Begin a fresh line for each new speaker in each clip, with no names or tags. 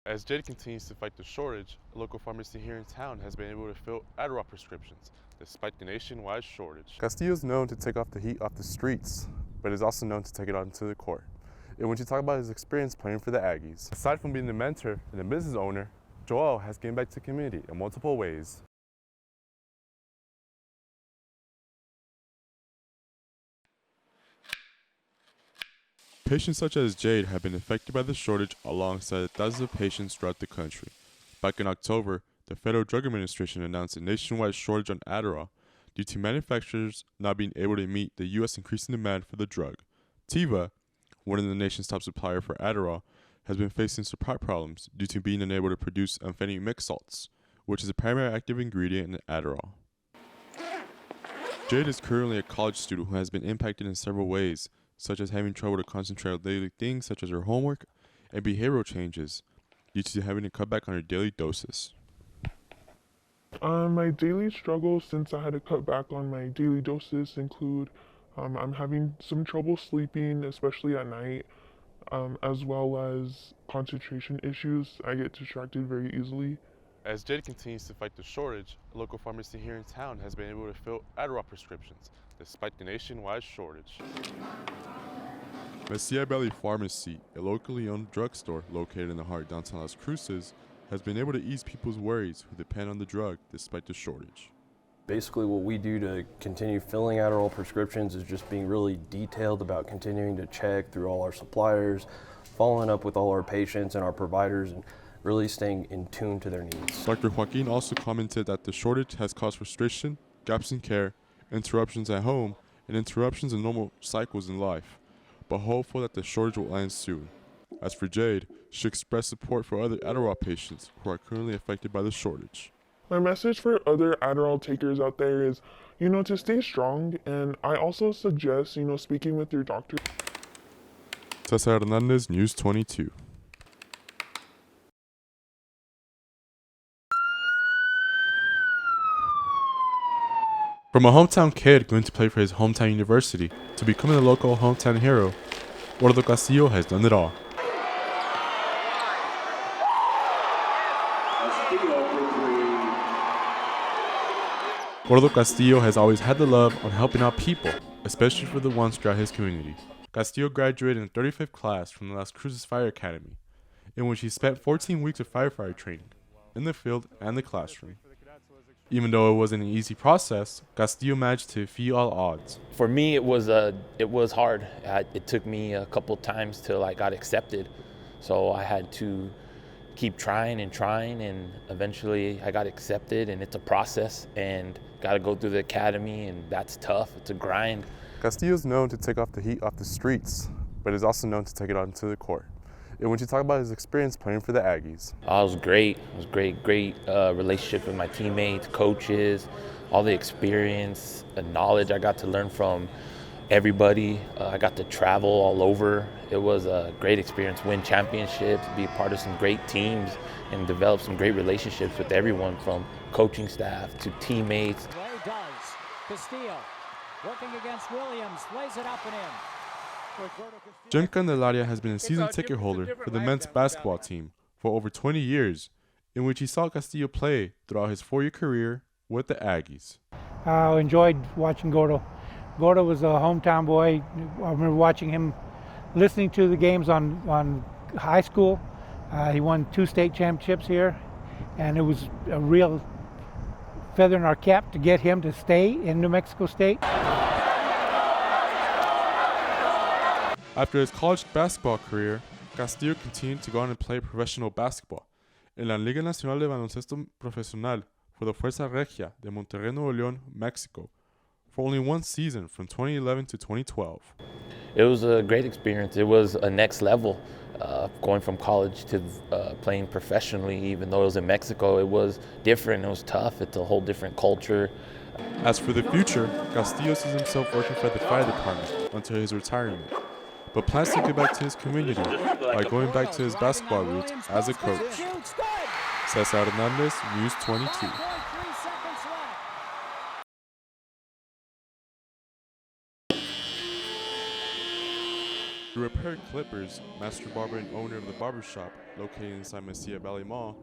As Jade continues to fight the shortage, a local pharmacy here in town has been able to fill Adderall prescriptions, despite the nationwide shortage. Castillo is known to take off the heat off the streets, but is also known to take it out into the court. And when you talk about his experience playing for the Aggies, aside from being the mentor and the business owner, Joel has given back to the community in multiple ways. Patients such as Jade have been affected by the shortage alongside thousands of patients throughout the country. Back in October, the Federal Drug Administration announced a nationwide shortage on Adderall due to manufacturers not being able to meet the U.S. increasing demand for the drug. Teva, one of the nation's top suppliers for Adderall, has been facing supply problems due to being unable to produce amphetamine mixed salts, which is a primary active ingredient in Adderall. Jade is currently a college student who has been impacted in several ways, such as having trouble to concentrate on daily things such as her homework and behavioral changes due to having to cut back on her daily doses.
My daily struggles since I had to cut back on my daily doses include I'm having some trouble sleeping, especially at night, as well as concentration issues. I get distracted very easily.
As Jade continues to fight the shortage, a local pharmacy here in town has been able to fill Adderall prescriptions, despite the nationwide shortage. Messiah Valley Pharmacy, a locally owned drugstore located in the heart of downtown Las Cruces, has been able to ease people's worries who depend on the drug despite the shortage.
Basically, what we do to continue filling Adderall prescriptions is just being really detailed about continuing to check through all our suppliers, following up with all our patients and our providers, and really staying in tune to their needs.
Dr. Joaquin also commented that the shortage has caused frustration, gaps in care, interruptions at home, and interruptions in normal cycles in life, but hopeful that the shortage will end soon. As for Jade, she expressed support for other Adderall patients who are currently affected by the shortage.
My message for other Adderall takers out there is, to stay strong, and I also suggest, speaking with your doctor.
Cesar Hernandez, News 22. From a hometown kid going to play for his hometown university to becoming a local hometown hero, Gordo Castillo has done it all. Gordo Castillo has always had the love on helping out people, especially for the ones throughout his community. Castillo graduated in 35th class from the Las Cruces Fire Academy, in which he spent 14 weeks of firefighter training, in the field and the classroom. Even though it wasn't an easy process, Castillo managed to defeat all odds.
For me, it was hard. It took me a couple times till I got accepted, so I had to keep trying, and eventually I got accepted. And it's a process, and got to go through the academy, and that's tough. It's a grind.
Castillo is known to take off the heat off the streets, but is also known to take it out into the court. And when you talk about his experience playing for the Aggies.
It was great. It was great relationship with my teammates, coaches, all the experience, the knowledge I got to learn from everybody. I got to travel all over. It was a great experience, win championships, be a part of some great teams, and develop some great relationships with everyone from coaching staff to teammates.
Play does. Castillo working against Williams, lays it up and in.
Jim Candelaria has been a season ticket holder for the men's basketball team for over 20 years, in which he saw Castillo play throughout his 4-year career with the Aggies.
I enjoyed watching Gordo. Gordo was a hometown boy. I remember watching him, listening to the games on high school. He won 2 state championships here, and it was a real feather in our cap to get him to stay in New Mexico State.
After his college basketball career, Castillo continued to go on and play professional basketball en la Liga Nacional de Baloncesto Profesional for the Fuerza Regia de Monterrey, Nuevo León, Mexico, for only 1 season from 2011 to 2012.
It was a great experience. It was a next level, going from college to playing professionally. Even though it was in Mexico, it was different. It was tough. It's a whole different culture.
As for the future, Castillo sees himself working for the fire department until his retirement, but plans to get back to his community by going back to his basketball roots as a coach. Cesar Hernandez, News 22. Through a pair of clippers, master barber and owner of the barbershop located inside Mesilla Valley Mall,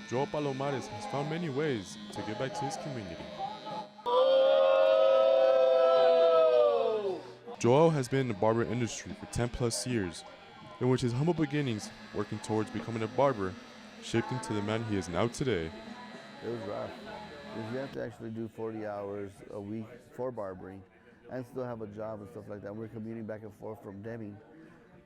Joel Palomares has found many ways to give back to his community. Joel has been in the barber industry for 10 plus years, in which his humble beginnings working towards becoming a barber shaped him to the man he is now today.
It was rough because you have to actually do 40 hours a week for barbering and still have a job and stuff like that. We're commuting back and forth from Deming,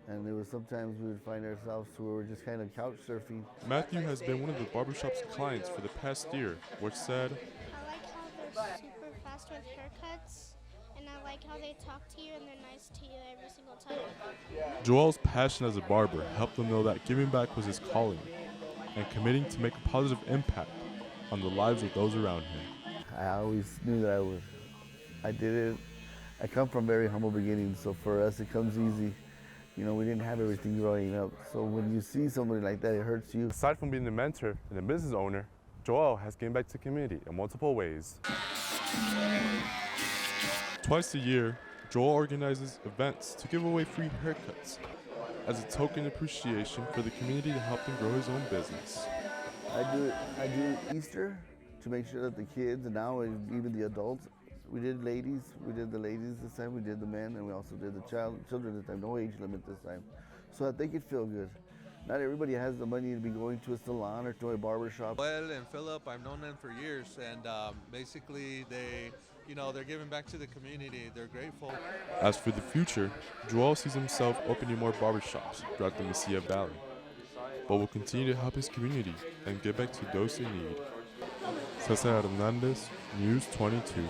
and there was sometimes we would find ourselves where we're just kind of couch surfing.
Matthew has been one of the barbershop's clients for the past year, which said,
I like how they're super fast with haircuts, and I like how they talk to you and they're nice to you every single time.
Joel's passion as a barber helped him know that giving back was his calling, and committing to make a positive impact on the lives of those around him.
I always knew that I did it. I come from very humble beginnings, so for us it comes easy. You know, we didn't have everything growing up, so when you see somebody like that, it hurts you.
Aside from being a mentor and a business owner, Joel has given back to the community in multiple ways. Twice a year, Joel organizes events to give away free haircuts as a token of appreciation for the community to help him grow his own business.
I do Easter to make sure that the kids, and now even the adults, we did the ladies this time, we did the men, and we also did the children this time, no age limit this time, so that they could feel good. Not everybody has the money to be going to a salon or to a barber shop.
Joel and Philip, I've known them for years, and basically they're giving back to the community. They're grateful.
As for the future, Joel sees himself opening more barbershops throughout the Mesilla Valley, but will continue to help his community and give back to those in need. Cesar Hernandez, News 22.